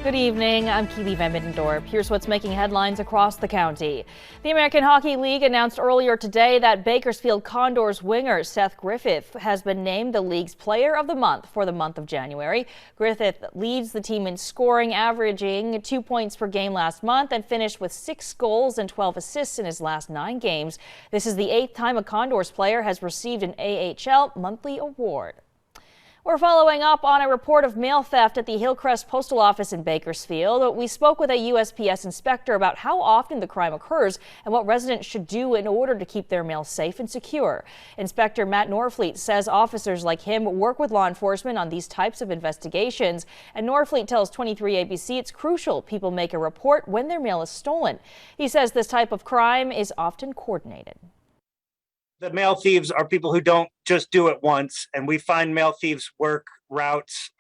Good evening. I'm Keely Van Middendorp. Here's what's making headlines across the county. The American Hockey League announced earlier today that Bakersfield Condors winger Seth Griffith has been named the league's Player of the Month for the month of January. Griffith leads the team in scoring, averaging 2 points per game last month and finished with 6 goals and 12 assists in his last 9 games. This is the 8th time a Condors player has received an AHL monthly award. We're following up on a report of mail theft at the Hillcrest Postal Office in Bakersfield. We spoke with a USPS inspector about how often the crime occurs and what residents should do in order to keep their mail safe and secure. Inspector Matt Norfleet says officers like him work with law enforcement on these types of investigations. And Norfleet tells 23 ABC it's crucial people make a report when their mail is stolen. He says this type of crime is often coordinated. The mail thieves are people who don't just do it once, and we find mail thieves work routes,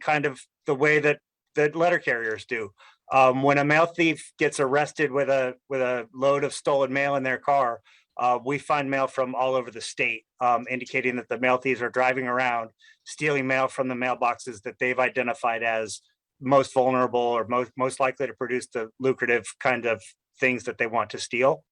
kind of the way that letter carriers do. When a mail thief gets arrested with a load of stolen mail in their car, we find mail from all over the state, indicating that the mail thieves are driving around stealing mail from the mailboxes that they've identified as most vulnerable or most likely to produce the lucrative kind of things that they want to steal.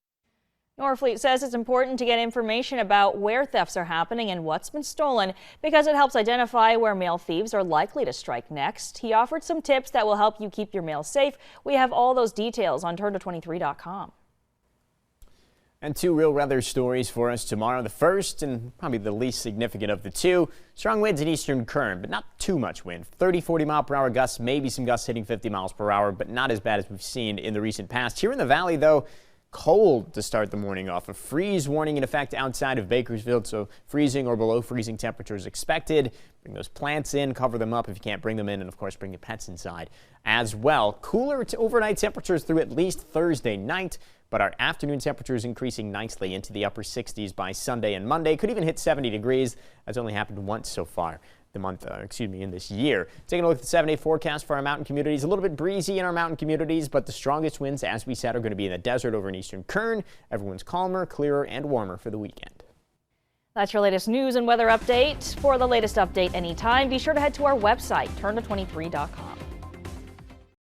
Norfleet says it's important to get information about where thefts are happening and what's been stolen because it helps identify where mail thieves are likely to strike next. He offered some tips that will help you keep your mail safe. We have all those details on turnto23.com. And 2 real weather stories for us tomorrow. The first and probably the least significant of the 2, strong winds in eastern Kern, but not too much wind. 30-40 mile per hour gusts, maybe some gusts hitting 50 miles per hour, but not as bad as we've seen in the recent past. Here in the valley, though, cold to start the morning off. A freeze warning in effect outside of Bakersfield, so freezing or below freezing temperatures expected. Bring those plants in, cover them up if you can't bring them in, and of course bring your pets inside as well. Cooler to overnight temperatures through at least Thursday night, but our afternoon temperatures increasing nicely into the upper 60s by Sunday and Monday. Could even hit 70 degrees. That's only happened once so far in this year. Taking a look at the 7-day forecast for our mountain communities. A little bit breezy in our mountain communities, but the strongest winds, as we said, are going to be in the desert over in eastern Kern. Everyone's calmer, clearer, and warmer for the weekend. That's your latest news and weather update. For the latest update anytime, be sure to head to our website, turnto23.com.